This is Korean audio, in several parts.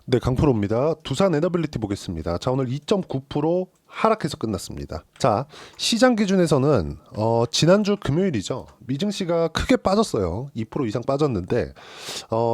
네, 강프로입니다. 두산 에너빌리티 보겠습니다. 자, 오늘 2.9% 하락해서 끝났습니다. 자, 시장 기준에서는 지난주 금요일이죠. 미증시가 크게 빠졌어요. 2% 이상 빠졌는데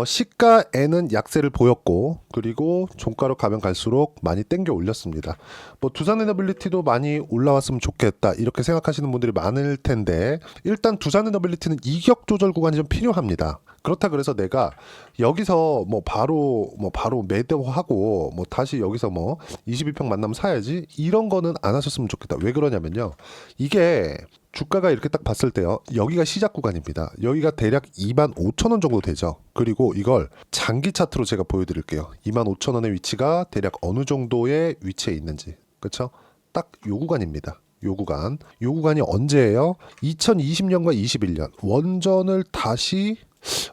시가에는 약세를 보였고, 그리고 종가로 가면 갈수록 많이 땡겨 올렸습니다. 뭐 두산 에너빌리티도 많이 올라왔으면 좋겠다 이렇게 생각하시는 분들이 많을 텐데, 일단 두산 에너빌리티는 이격 조절 구간이 좀 필요합니다. 그렇다 그래서 내가 여기서 바로 매도하고 다시 여기서 22평 만나면 사야지, 이런 거는 안 하셨으면 좋겠다. 왜 그러냐면요, 이게 주가가 이렇게 딱 봤을 때요, 여기가 시작 구간입니다. 여기가 대략 25,000원 정도 되죠. 그리고 이걸 장기 차트로 제가 보여드릴게요. 25,000원의 위치가 대략 어느 정도의 위치에 있는지. 그렇죠? 딱 요 구간입니다. 요 구간이 언제예요? 2020년과 21년 원전을 다시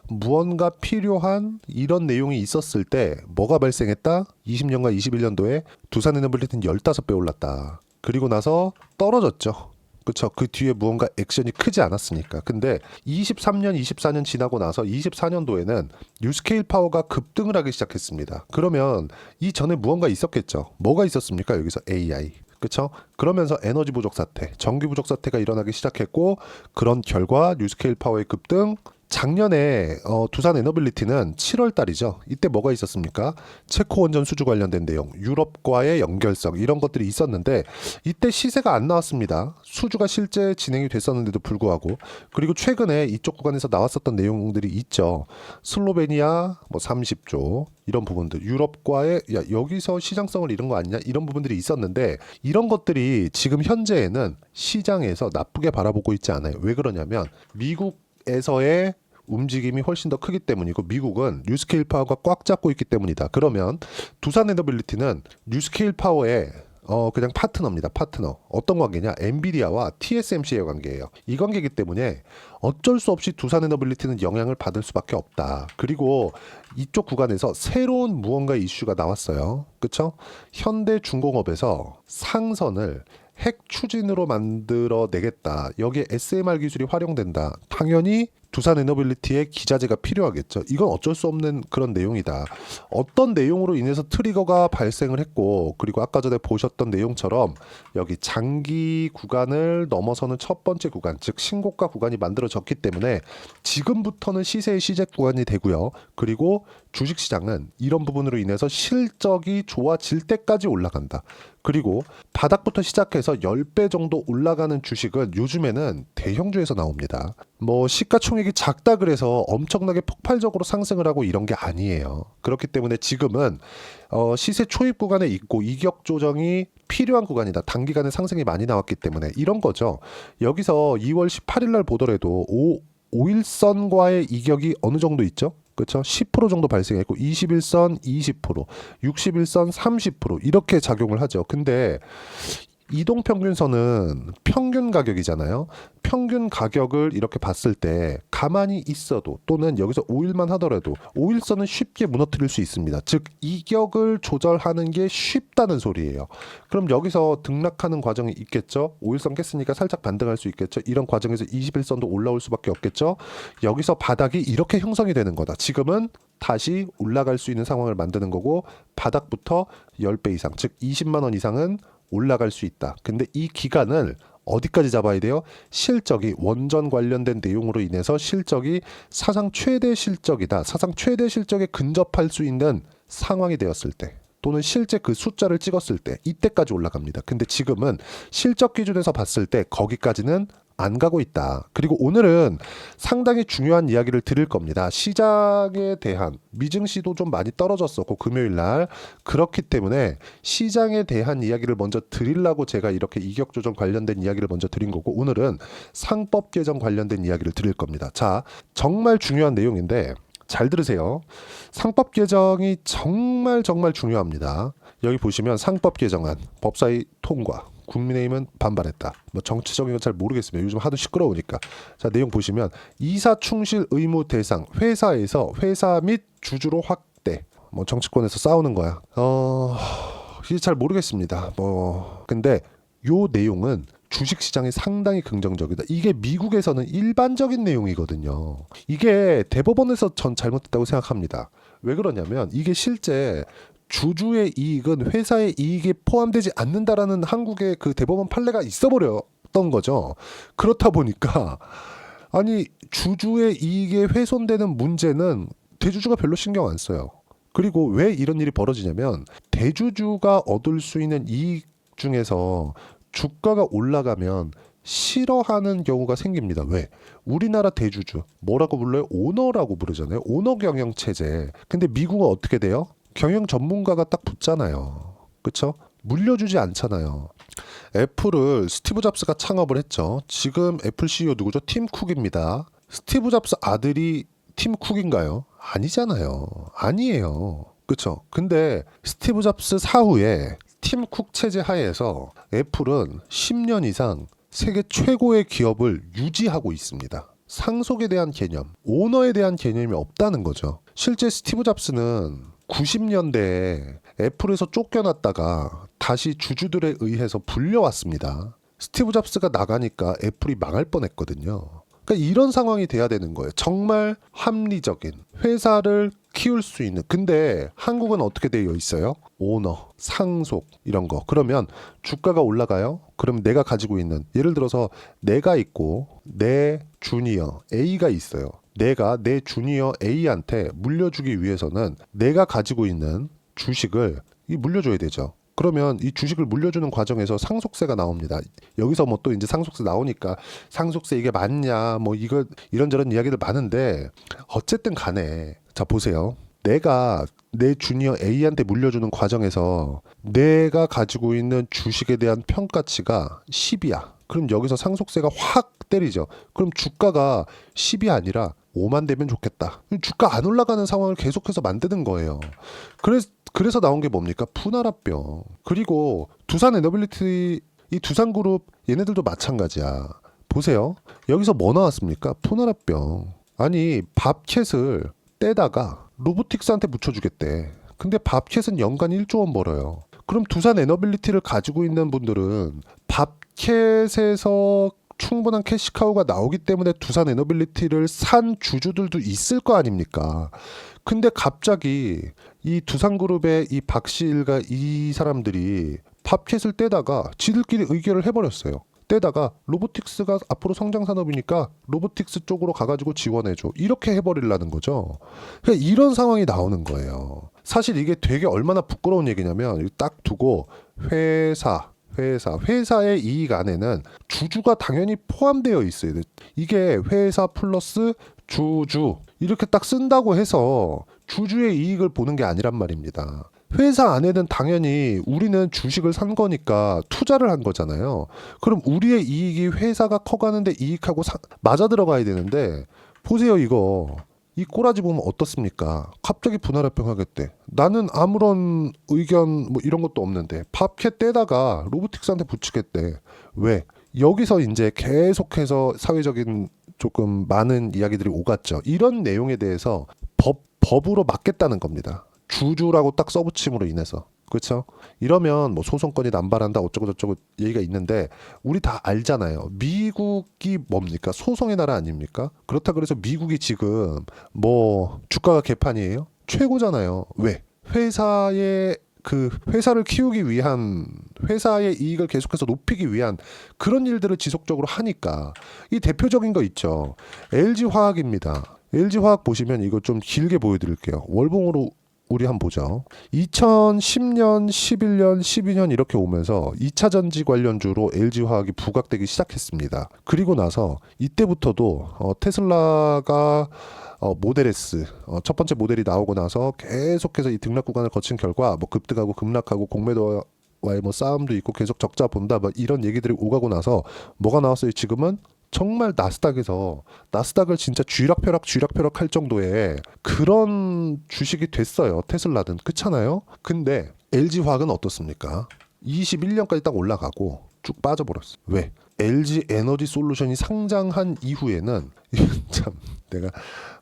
무언가 필요한 이런 내용이 있었을 때 뭐가 발생했다? 20년과 21년도에 두산 에너빌리티는 15배 올랐다. 그리고 나서 떨어졌죠. 그쵸? 그 뒤에 무언가 액션이 크지 않았으니까. 근데 23년, 24년 지나고 나서 24년도에는 뉴스케일 파워가 급등을 하기 시작했습니다. 그러면 이 전에 무언가 있었겠죠. 뭐가 있었습니까? 여기서 AI. 그렇죠? 그러면서 에너지 부족 사태, 전기 부족 사태가 일어나기 시작했고, 그런 결과 뉴스케일 파워의 급등. 작년에 두산 에너빌리티는 7월 달이죠. 이때 뭐가 있었습니까? 체코 원전 수주 관련된 내용, 유럽과의 연결성, 이런 것들이 있었는데 이때 시세가 안 나왔습니다. 수주가 실제 진행이 됐었는데도 불구하고. 그리고 최근에 이쪽 구간에서 나왔었던 내용들이 있죠. 슬로베니아 30조 이런 부분들, 유럽과의 여기서 시장성을 잃은 거 아니냐, 이런 부분들이 있었는데, 이런 것들이 지금 현재에는 시장에서 나쁘게 바라보고 있지 않아요. 왜 그러냐면 미국에서의 움직임이 훨씬 더 크기 때문이고, 미국은 뉴스케일 파워가 꽉 잡고 있기 때문이다. 그러면 두산 에너빌리티는 뉴스케일 파워의 그냥 파트너입니다. 파트너. 어떤 관계냐? 엔비디아와 TSMC의 관계예요. 이 관계이기 때문에 어쩔 수 없이 두산 에너빌리티는 영향을 받을 수밖에 없다. 그리고 이쪽 구간에서 새로운 무언가 이슈가 나왔어요. 그렇죠? 현대중공업에서 상선을 핵 추진으로 만들어내겠다. 여기에 SMR 기술이 활용된다. 당연히 두산 에너빌리티의 기자재가 필요하겠죠. 이건 어쩔 수 없는 그런 내용이다. 어떤 내용으로 인해서 트리거가 발생을 했고, 그리고 아까 전에 보셨던 내용처럼 여기 장기 구간을 넘어서는 첫 번째 구간, 즉 신고가 구간이 만들어졌기 때문에 지금부터는 시세의 시작 구간이 되고요. 그리고 주식시장은 이런 부분으로 인해서 실적이 좋아질 때까지 올라간다. 그리고 바닥부터 시작해서 10배 정도 올라가는 주식은 요즘에는 대형주에서 나옵니다. 시가총액이 작다 그래서 엄청나게 폭발적으로 상승을 하고 이런 게 아니에요. 그렇기 때문에 지금은 시세 초입 구간에 있고 이격 조정이 필요한 구간이다. 단기간에 상승이 많이 나왔기 때문에 이런 거죠. 여기서 2월 18일 날 보더라도 5일선과의 이격이 어느 정도 있죠? 그렇죠? 10% 정도 발생했고 21선 20%, 61선 30% 이렇게 작용을 하죠. 근데 이동평균선은 평균 가격이잖아요. 평균 가격을 이렇게 봤을 때 가만히 있어도, 또는 여기서 5일만 하더라도 5일선은 쉽게 무너뜨릴 수 있습니다. 즉 이격을 조절하는 게 쉽다는 소리예요. 그럼 여기서 등락하는 과정이 있겠죠. 5일선 깼으니까 살짝 반등할 수 있겠죠. 이런 과정에서 21선도 올라올 수밖에 없겠죠. 여기서 바닥이 이렇게 형성이 되는 거다. 지금은 다시 올라갈 수 있는 상황을 만드는 거고, 바닥부터 10배 이상, 즉 20만 원 이상은 올라갈 수 있다. 근데 이 기간을 어디까지 잡아야 돼요? 실적이, 원전 관련된 내용으로 인해서 실적이 사상 최대 실적이다. 사상 최대 실적에 근접할 수 있는 상황이 되었을 때, 또는 실제 그 숫자를 찍었을 때, 이때까지 올라갑니다. 근데 지금은 실적 기준에서 봤을 때 거기까지는 안 가고 있다. 그리고 오늘은 상당히 중요한 이야기를 드릴 겁니다. 시장에 대한, 미증시도 좀 많이 떨어졌었고 금요일 날, 그렇기 때문에 시장에 대한 이야기를 먼저 드리려고 제가 이렇게 이격 조정 관련된 이야기를 먼저 드린 거고, 오늘은 상법 개정 관련된 이야기를 드릴 겁니다. 자, 정말 중요한 내용인데 잘 들으세요. 상법 개정이 정말 중요합니다. 여기 보시면 상법 개정안 법사위 통과, 국민의힘은 반발했다. 정치적인 건 잘 모르겠습니다. 요즘 하도 시끄러우니까. 자, 내용 보시면 이사 충실 의무 대상 회사에서 회사 및 주주로 확대. 정치권에서 싸우는 거야. 이제 잘 모르겠습니다. 근데 요 내용은 주식시장이 상당히 긍정적이다. 이게 미국에서는 일반적인 내용이거든요. 이게 대법원에서 전 잘못됐다고 생각합니다. 왜 그러냐면 이게 실제 주주의 이익은 회사의 이익에 포함되지 않는다라는 한국의 그 대법원 판례가 있어버렸던 거죠. 그렇다 보니까 아니 주주의 이익에 훼손되는 문제는 대주주가 별로 신경 안 써요. 그리고 왜 이런 일이 벌어지냐면 대주주가 얻을 수 있는 이익 중에서 주가가 올라가면 싫어하는 경우가 생깁니다. 왜? 우리나라 대주주 뭐라고 불러요? 오너라고 부르잖아요. 오너 경영 체제. 근데 미국은 어떻게 돼요? 경영 전문가가 딱 붙잖아요. 그쵸? 물려주지 않잖아요. 애플을 스티브 잡스가 창업을 했죠. 지금 애플 CEO 누구죠? 팀 쿡입니다. 스티브 잡스 아들이 팀 쿡인가요? 아니잖아요. 아니에요. 그쵸? 근데 스티브 잡스 사후에 팀 쿡 체제 하에서 애플은 10년 이상 세계 최고의 기업을 유지하고 있습니다. 상속에 대한 개념, 오너에 대한 개념이 없다는 거죠. 실제 스티브 잡스는 90년대에 애플에서 쫓겨났다가 다시 주주들에 의해서 불려왔습니다. 스티브 잡스가 나가니까 애플이 망할 뻔했거든요. 그러니까 이런 상황이 돼야 되는 거예요. 정말 합리적인 회사를 키울 수 있는. 근데 한국은 어떻게 되어 있어요? 오너, 상속 이런 거. 그러면 주가가 올라가요? 그럼 내가 가지고 있는, 예를 들어서 내가 있고 내 주니어 A가 있어요. 내가 내 주니어 A한테 물려주기 위해서는 내가 가지고 있는 주식을 물려줘야 되죠. 그러면 이 주식을 물려주는 과정에서 상속세가 나옵니다. 여기서 뭐 또 이제 상속세 나오니까 상속세 이게 맞냐 뭐 이거 이런저런 이야기들 많은데 어쨌든 간에 자 보세요. 내가 내 주니어 A한테 물려주는 과정에서 내가 가지고 있는 주식에 대한 평가치가 10이야. 그럼 여기서 상속세가 확 때리죠. 그럼 주가가 10이 아니라 5만 되면 좋겠다. 주가 안 올라가는 상황을 계속해서 만드는 거예요. 그래서 나온 게 뭡니까? 푸나라병. 그리고 두산 에너빌리티, 이 두산그룹 얘네들도 마찬가지야. 보세요. 여기서 뭐 나왔습니까? 푸나라병. 아니 밥캣을 떼다가 로보틱스한테 묻혀주겠대. 근데 밥캣은 연간 1조 원 벌어요. 그럼 두산 에너빌리티를 가지고 있는 분들은 밥캣에서 충분한 캐시카우가 나오기 때문에 두산 에너빌리티를 산 주주들도 있을 거 아닙니까? 근데 갑자기 이 두산그룹의 이 박씨 일가 이 사람들이 밥캣을 떼다가 지들끼리 의결을 해버렸어요. 떼다가 로보틱스가 앞으로 성장 산업이니까 로보틱스 쪽으로 가가지고 지원해줘. 이렇게 해버리려는 거죠. 그러니까 이런 상황이 나오는 거예요. 사실 이게 되게 얼마나 부끄러운 얘기냐면 딱 두고 회사의 이익 안에는 주주가 당연히 포함되어 있어야 돼. 이게 회사 플러스 주주 이렇게 딱 쓴다고 해서 주주의 이익을 보는 게 아니란 말입니다. 회사 안에는 당연히 우리는 주식을 산 거니까 투자를 한 거잖아요. 그럼 우리의 이익이 회사가 커가는데 이익하고 맞아 들어가야 되는데 보세요 이거. 이 꼬라지 보면 어떻습니까? 갑자기 분할합병 하겠대. 나는 아무런 의견 뭐 이런 것도 없는데 밥캣 떼다가 로보틱스한테 붙이겠대. 왜? 여기서 이제 계속해서 사회적인 조금 많은 이야기들이 오갔죠. 이런 내용에 대해서 법으로 막겠다는 겁니다. 주주라고 딱 써붙임으로 인해서. 그렇죠? 이러면 뭐 소송권이 남발한다 어쩌고 저쩌고 얘기가 있는데 우리 다 알잖아요. 미국이 뭡니까? 소송의 나라 아닙니까? 그렇다 그래서 미국이 지금 뭐 주가가 개판이에요? 최고잖아요. 왜? 회사를 키우기 위한 회사의 이익을 계속해서 높이기 위한 그런 일들을 지속적으로 하니까 이 대표적인 거 있죠. LG화학입니다. LG화학 보시면 이거 좀 길게 보여드릴게요. 월봉으로 우리 한번 보죠. 2010년, 11년, 12년 이렇게 오면서 2차 전지 관련주로 LG화학이 부각되기 시작했습니다. 그리고 나서 이때부터도 테슬라가 모델 S 첫 번째 모델이 나오고 나서 계속해서 이 등락 구간을 거친 결과 뭐 급등하고 급락하고 공매도와의 뭐 싸움도 있고 계속 적자 본다 뭐 이런 얘기들이 오가고 나서 뭐가 나왔어요? 지금은 정말 나스닥을 진짜 쥐락펴락 할 정도의 그런 주식이 됐어요. 테슬라든 그렇잖아요. 근데 LG화학은 어떻습니까? 21년까지 딱 올라가고 쭉 빠져버렸어. 왜? LG 에너지 솔루션이 상장한 이후에는 참 내가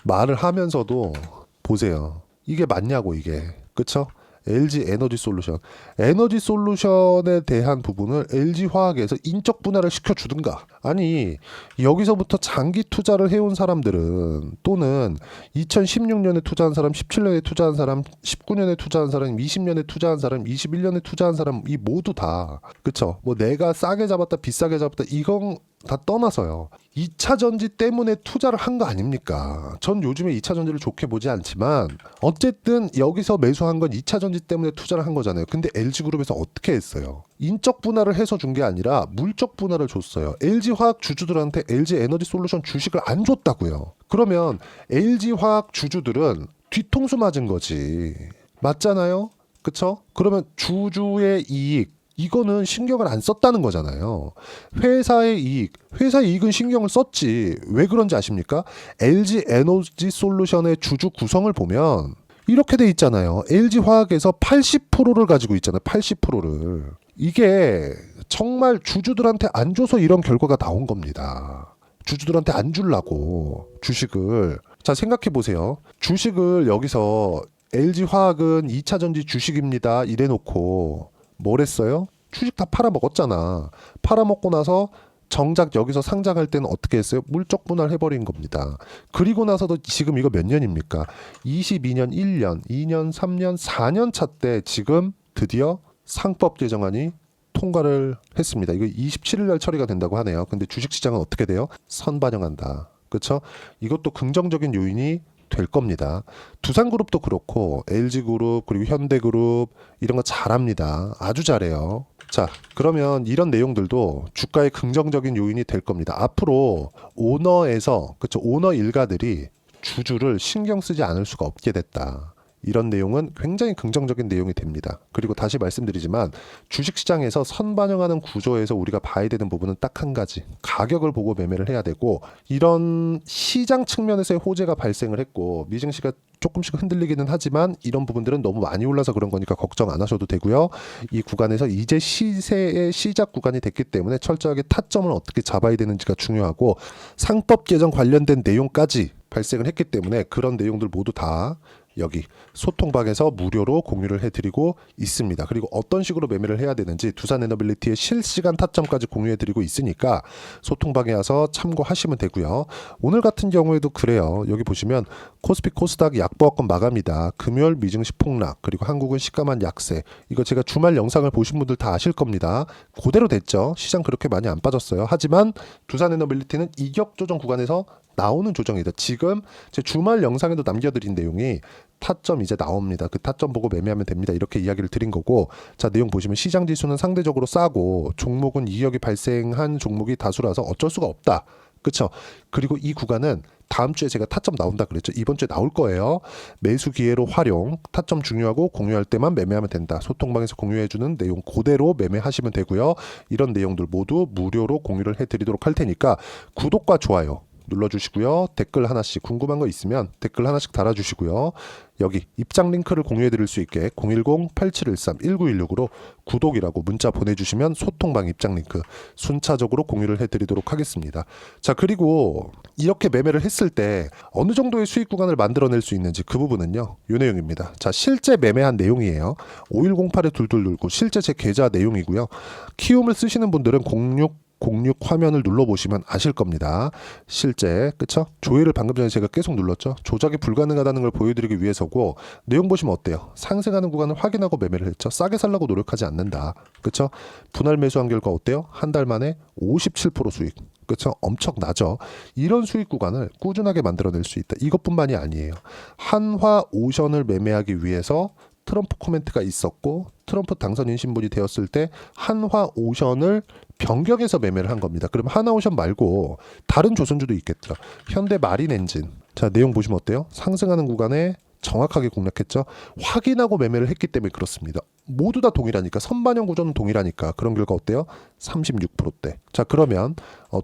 말을 하면서도 보세요. 이게 맞냐고 이게. 그쵸? LG 에너지 솔루션. 에너지 솔루션에 대한 부분을 LG 화학에서 인적 분할을 시켜주든가. 아니 여기서부터 장기 투자를 해온 사람들은 또는 2016년에 투자한 사람, 17년에 투자한 사람, 19년에 투자한 사람, 20년에 투자한 사람, 21년에 투자한 사람 이 모두 다 그쵸? 뭐 내가 싸게 잡았다 비싸게 잡았다 이건 다 떠나서요. 2차 전지 때문에 투자를 한 거 아닙니까? 전 요즘에 2차 전지를 좋게 보지 않지만 어쨌든 여기서 매수한 건 2차 전지 때문에 투자를 한 거잖아요. 근데 LG그룹에서 어떻게 했어요? 인적 분할을 해서 준 게 아니라 물적 분할을 줬어요. LG화학 주주들한테 LG에너지 솔루션 주식을 안 줬다고요. 그러면 LG화학 주주들은 뒤통수 맞은 거지. 맞잖아요? 그쵸? 그러면 주주의 이익 이거는 신경을 안 썼다는 거잖아요. 회사의 이익은 신경을 썼지. 왜 그런지 아십니까? LG 에너지 솔루션의 주주 구성을 보면 이렇게 돼 있잖아요. LG 화학에서 80%를 가지고 있잖아요. 80%를. 이게 정말 주주들한테 안 줘서 이런 결과가 나온 겁니다. 주주들한테 안 주려고 주식을. 자, 생각해 보세요. 주식을 여기서 LG 화학은 2차 전지 주식입니다. 이래 놓고 뭘 했어요? 주식 다 팔아먹었잖아. 팔아먹고 나서 정작 여기서 상장할 때는 어떻게 했어요? 물적 분할해버린 겁니다. 그리고 나서도 지금 이거 몇 년입니까? 22년 1년, 2년, 3년, 4년 차 때 지금 드디어 상법 개정안이 통과를 했습니다. 이거 27일 날 처리가 된다고 하네요. 근데 주식시장은 어떻게 돼요? 선반영한다. 그렇죠? 이것도 긍정적인 요인이 될 겁니다. 두산그룹도 그렇고 LG그룹 그리고 현대그룹 이런 거 잘합니다. 아주 잘해요. 자, 그러면 이런 내용들도 주가의 긍정적인 요인이 될 겁니다. 앞으로 오너에서 그쵸 오너 일가들이 주주를 신경 쓰지 않을 수가 없게 됐다. 이런 내용은 굉장히 긍정적인 내용이 됩니다. 그리고 다시 말씀드리지만 주식시장에서 선반영하는 구조에서 우리가 봐야 되는 부분은 딱 한 가지. 가격을 보고 매매를 해야 되고 이런 시장 측면에서의 호재가 발생을 했고 미증시가 조금씩 흔들리기는 하지만 이런 부분들은 너무 많이 올라서 그런 거니까 걱정 안 하셔도 되고요. 이 구간에서 이제 시세의 시작 구간이 됐기 때문에 철저하게 타점을 어떻게 잡아야 되는지가 중요하고 상법 개정 관련된 내용까지 발생을 했기 때문에 그런 내용들 모두 다 여기 소통방에서 무료로 공유를 해드리고 있습니다. 그리고 어떤 식으로 매매를 해야 되는지 두산에너빌리티의 실시간 타점까지 공유해드리고 있으니까 소통방에 와서 참고하시면 되고요. 오늘 같은 경우에도 그래요. 여기 보시면 코스피 코스닥 약보합권 마감이다. 금요일 미증시 폭락 그리고 한국은 시가만 약세. 이거 제가 주말 영상을 보신 분들 다 아실 겁니다. 그대로 됐죠. 시장 그렇게 많이 안 빠졌어요. 하지만 두산에너빌리티는 이격 조정 구간에서 나오는 조정이다. 지금 제 주말 영상에도 남겨드린 내용이 타점 이제 나옵니다. 그 타점 보고 매매하면 됩니다. 이렇게 이야기를 드린 거고 자 내용 보시면 시장 지수는 상대적으로 싸고 종목은 이격이 발생한 종목이 다수라서 어쩔 수가 없다. 그쵸? 그리고 이 구간은 다음 주에 제가 타점 나온다 그랬죠. 이번 주에 나올 거예요. 매수 기회로 활용. 타점 중요하고 공유할 때만 매매하면 된다. 소통방에서 공유해주는 내용 그대로 매매하시면 되고요. 이런 내용들 모두 무료로 공유를 해드리도록 할 테니까 구독과 좋아요 눌러주시고요. 댓글 하나씩 궁금한 거 있으면 댓글 하나씩 달아주시고요. 여기 입장 링크를 공유해 드릴 수 있게 010-8713-1916으로 구독이라고 문자 보내주시면 소통방 입장 링크 순차적으로 공유를 해드리도록 하겠습니다. 자 그리고 이렇게 매매를 했을 때 어느 정도의 수익 구간을 만들어낼 수 있는지 그 부분은요. 이 내용입니다. 자 실제 매매한 내용이에요. 5108에 둘둘 눌고 실제 제 계좌 내용이고요. 키움을 쓰시는 분들은 06 화면을 눌러보시면 아실 겁니다. 실제 그쵸? 조회를 방금 전에 제가 계속 눌렀죠. 조작이 불가능하다는 걸 보여드리기 위해서고 내용 보시면 어때요? 상승하는 구간을 확인하고 매매를 했죠. 싸게 살라고 노력하지 않는다. 그쵸? 분할 매수한 결과 어때요? 한 달 만에 57% 수익. 그쵸? 엄청나죠. 이런 수익 구간을 꾸준하게 만들어낼 수 있다. 이것뿐만이 아니에요. 한화오션을 매매하기 위해서 트럼프 코멘트가 있었고 트럼프 당선인 신분이 되었을 때 한화오션을 변경해서 매매를 한 겁니다. 그럼 한화오션 말고 다른 조선주도 있겠죠. 현대마린엔진. 자 내용 보시면 어때요? 상승하는 구간에 정확하게 공략했죠. 확인하고 매매를 했기 때문에 그렇습니다. 모두 다 동일하니까 선반영 구조는 동일하니까 그런 결과 어때요? 36%대. 자 그러면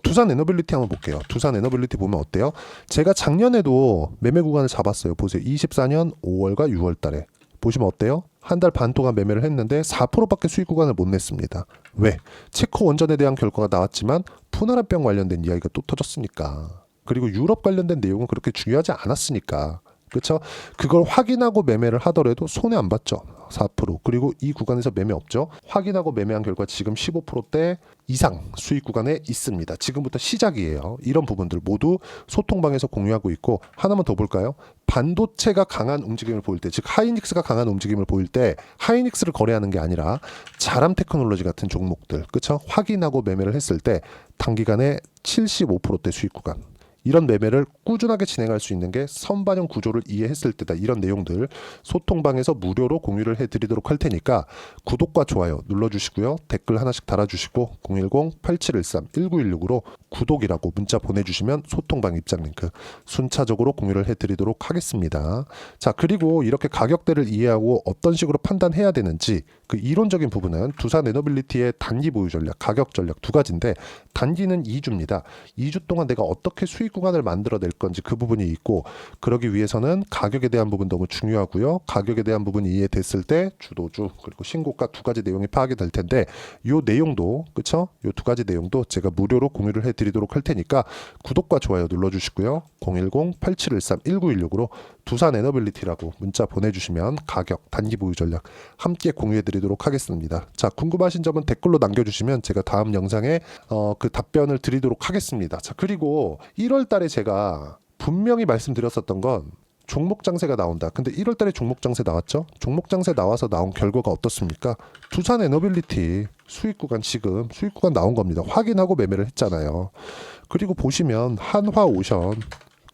두산에너빌리티 한번 볼게요. 두산에너빌리티 보면 어때요? 제가 작년에도 매매 구간을 잡았어요. 보세요. 24년 5월과 6월 달에. 보시면 어때요? 한 달 반 동안 매매를 했는데 4%밖에 수익 구간을 못 냈습니다. 왜? 체코 원전에 대한 결과가 나왔지만 푸나라병 관련된 이야기가 또 터졌으니까. 그리고 유럽 관련된 내용은 그렇게 중요하지 않았으니까. 그렇죠? 그걸 확인하고 매매를 하더라도 손해 안 봤죠. 4%. 그리고 이 구간에서 매매 없죠. 확인하고 매매한 결과 지금 15%대 이상 수익 구간에 있습니다. 지금부터 시작이에요. 이런 부분들 모두 소통방에서 공유하고 있고, 하나만 더 볼까요? 반도체가 강한 움직임을 보일 때, 즉 하이닉스가 강한 움직임을 보일 때 하이닉스를 거래하는 게 아니라 자람 테크놀로지 같은 종목들, 그렇죠? 확인하고 매매를 했을 때 단기간에 75%대 수익 구간, 이런 매매를 꾸준하게 진행할 수 있는 게 선반영 구조를 이해했을 때다. 이런 내용들 소통방에서 무료로 공유를 해드리도록 할 테니까 구독과 좋아요 눌러주시고요. 댓글 하나씩 달아주시고 010-8713-1916으로 구독이라고 문자 보내주시면 소통방 입장 링크 순차적으로 공유를 해드리도록 하겠습니다. 자, 그리고 이렇게 가격대를 이해하고 어떤 식으로 판단해야 되는지 그 이론적인 부분은 두산 에너빌리티의 단기 보유 전략, 가격 전략 두 가지인데, 단기는 2주입니다. 2주 동안 내가 어떻게 수익 구간을 만들어낼 건지 그 부분이 있고, 그러기 위해서는 가격에 대한 부분 너무 중요하고요. 가격에 대한 부분이 이해됐을 때 주도주 그리고 신고가 두 가지 내용이 파악이 될 텐데, 요 내용도 그쵸? 요 두 가지 내용도 제가 무료로 공유를 해드리도록 할 테니까 구독과 좋아요 눌러주시고요. 010-8713-1916으로 두산 에너빌리티라고 문자 보내주시면 가격, 단기 보유 전략 함께 공유해드리도록 하겠습니다. 자, 궁금하신 점은 댓글로 남겨주시면 제가 다음 영상에 그 답변을 드리도록 하겠습니다. 자, 그리고 1월 달에 제가 분명히 말씀드렸었던 건 종목 장세가 나온다. 근데 1월 달에 종목 장세 나왔죠? 종목 장세 나와서 나온 결과가 어떻습니까? 두산 에너빌리티 수익 구간, 지금 수익 구간 나온 겁니다. 확인하고 매매를 했잖아요. 그리고 보시면 한화오션,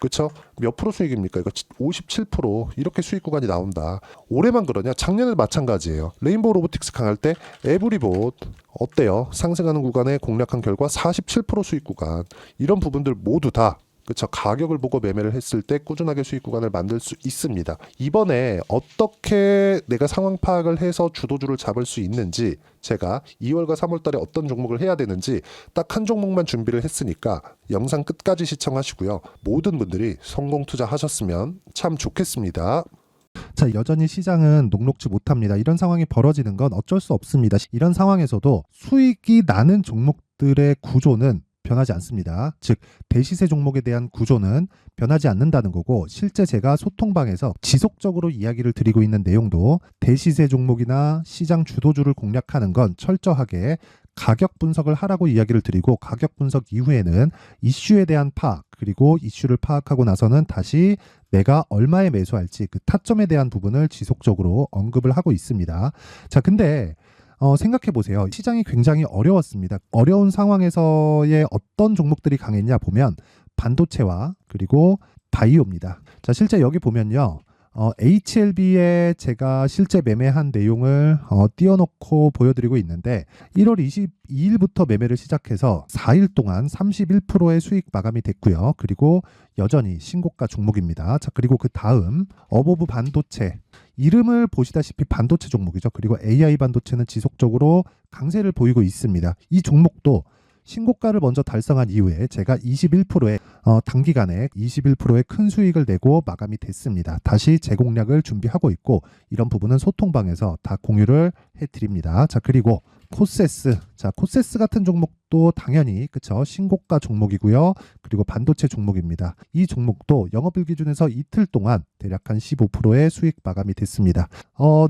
그쵸? 몇 프로 수익입니까? 이거 57% 이렇게 수익 구간이 나온다. 올해만 그러냐? 작년에 마찬가지예요. 레인보우 로보틱스 강할 때 에브리봇 어때요? 상승하는 구간에 공략한 결과 47% 수익 구간. 이런 부분들 모두 다 그쵸? 가격을 보고 매매를 했을 때 꾸준하게 수익 구간을 만들 수 있습니다. 이번에 어떻게 내가 상황 파악을 해서 주도주를 잡을 수 있는지, 제가 2월과 3월 달에 어떤 종목을 해야 되는지 딱 한 종목만 준비를 했으니까 영상 끝까지 시청하시고요. 모든 분들이 성공 투자하셨으면 참 좋겠습니다. 자, 여전히 시장은 녹록지 못합니다. 이런 상황이 벌어지는 건 어쩔 수 없습니다. 이런 상황에서도 수익이 나는 종목들의 구조는 변하지 않습니다. 즉, 대시세 종목에 대한 구조는 변하지 않는다는 거고, 실제 제가 소통방에서 지속적으로 이야기를 드리고 있는 내용도 대시세 종목이나 시장 주도주를 공략하는 건 철저하게 가격 분석을 하라고 이야기를 드리고, 가격 분석 이후에는 이슈에 대한 파악, 그리고 이슈를 파악하고 나서는 다시 내가 얼마에 매수할지 그 타점에 대한 부분을 지속적으로 언급을 하고 있습니다. 자, 근데 생각해 보세요. 시장이 굉장히 어려웠습니다. 어려운 상황에서의 어떤 종목들이 강했냐 보면 반도체와 그리고 바이오입니다. 자, 실제 여기 보면요. HLB에 제가 실제 매매한 내용을 띄워놓고 보여드리고 있는데, 1월 22일부터 매매를 시작해서 4일 동안 31%의 수익 마감이 됐고요. 그리고 여전히 신고가 종목입니다. 자, 그리고 그 다음 어보브 반도체, 이름을 보시다시피 반도체 종목이죠. 그리고 AI 반도체는 지속적으로 강세를 보이고 있습니다. 이 종목도 신고가를 먼저 달성한 이후에 제가 21%의 단기간에 21%의 큰 수익을 내고 마감이 됐습니다. 다시 재공략을 준비하고 있고, 이런 부분은 소통방에서 다 공유를 해드립니다. 자, 그리고 코세스, 자, 코세스 같은 종목도 당연히 그쵸, 신고가 종목이고요. 그리고 반도체 종목입니다. 이 종목도 영업일 기준에서 이틀 동안 대략 한 15%의 수익 마감이 됐습니다.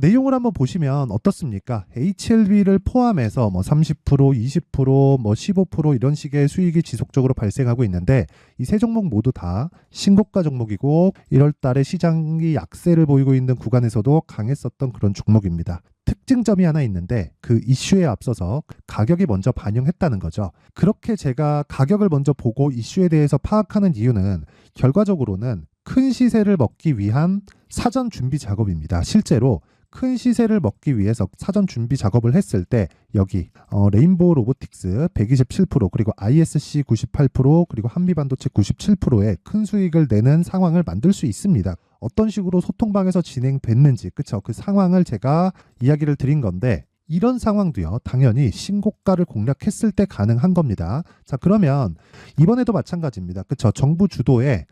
내용을 한번 보시면 어떻습니까? HLB를 포함해서 뭐 30%, 20%, 뭐 15% 이런 식의 수익이 지속적으로 발생하고 있는데, 이 세 종목 모두 다 신고가 종목이고 1월 달에 시장이 약세를 보이고 있는 구간에서도 강했었던 그런 종목입니다. 특징점이 하나 있는데, 그 이슈에 앞서서 가격이 먼저 반영했다는 거죠. 그렇게 제가 가격을 먼저 보고 이슈에 대해서 파악하는 이유는 결과적으로는 큰 시세를 먹기 위한 사전 준비 작업입니다. 실제로 큰 시세를 먹기 위해서 사전 준비 작업을 했을 때 여기 레인보우 로보틱스 127%, 그리고 ISC 98%, 그리고 한미반도체 97%의 큰 수익을 내는 상황을 만들 수 있습니다. 어떤 식으로 소통방에서 진행됐는지, 그쵸? 그 상황을 제가 이야기를 드린 건데, 이런 상황도요, 당연히 신고가를 공략했을 때 가능한 겁니다. 자, 그러면 이번에도 마찬가지입니다. 그쵸? 정부 주도의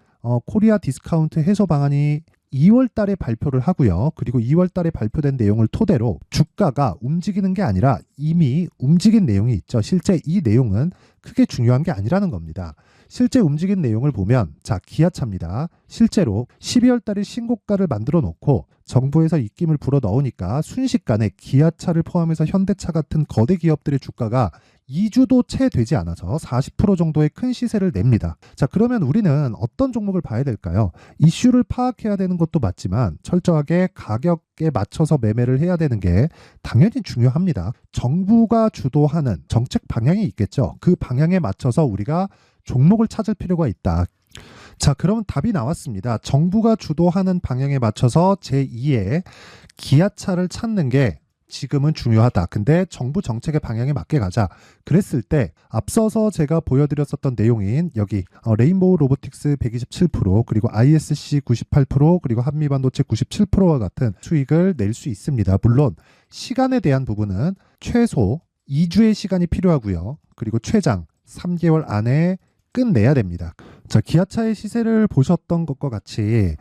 코리아 디스카운트 해소 방안이 2월 달에 발표를 하고요. 그리고 2월 달에 발표된 내용을 토대로 주가가 움직이는 게 아니라 이미 움직인 내용이 있죠. 실제 이 내용은 크게 중요한 게 아니라는 겁니다. 실제 움직인 내용을 보면 자, 기아차입니다. 실제로 12월 달에 신고가를 만들어 놓고 정부에서 입김을 불어 넣으니까 순식간에 기아차를 포함해서 현대차 같은 거대 기업들의 주가가 2주도 채 되지 않아서 40% 정도의 큰 시세를 냅니다. 자, 그러면 우리는 어떤 종목을 봐야 될까요? 이슈를 파악해야 되는 것도 맞지만 철저하게 가격에 맞춰서 매매를 해야 되는 게 당연히 중요합니다. 정부가 주도하는 정책 방향이 있겠죠. 그 방향에 맞춰서 우리가 종목을 찾을 필요가 있다. 자, 그럼 답이 나왔습니다. 정부가 주도하는 방향에 맞춰서 제2의 기아차를 찾는 게 지금은 중요하다. 근데 정부 정책의 방향에 맞게 가자. 그랬을 때 앞서서 제가 보여드렸었던 내용인 여기 레인보우 로보틱스 127% 그리고 ISC 98% 그리고 한미반도체 97%와 같은 수익을 낼 수 있습니다. 물론 시간에 대한 부분은 최소 2주의 시간이 필요하고요. 그리고 최장 3개월 안에 끝내야 됩니다. 자, 기아차의 시세를 보셨던 것과 같이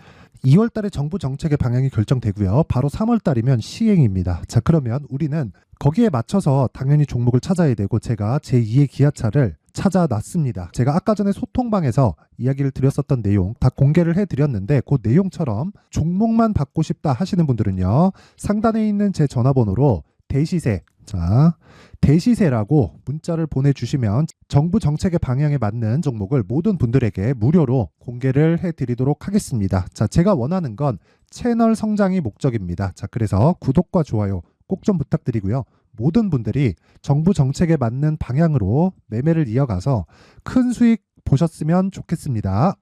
2월 달에 정부 정책의 방향이 결정되고요. 바로 3월 달이면 시행입니다. 자, 그러면 우리는 거기에 맞춰서 당연히 종목을 찾아야 되고 제가 제2의 기아차를 찾아놨습니다. 제가 아까 전에 소통방에서 이야기를 드렸었던 내용 다 공개를 해드렸는데 그 내용처럼 종목만 받고 싶다 하시는 분들은요. 상단에 있는 제 전화번호로 대시세, 자, 대시세라고 문자를 보내주시면 정부 정책의 방향에 맞는 종목을 모든 분들에게 무료로 공개를 해드리도록 하겠습니다. 자, 제가 원하는 건 채널 성장이 목적입니다. 자, 그래서 구독과 좋아요 꼭 좀 부탁드리고요. 모든 분들이 정부 정책에 맞는 방향으로 매매를 이어가서 큰 수익 보셨으면 좋겠습니다.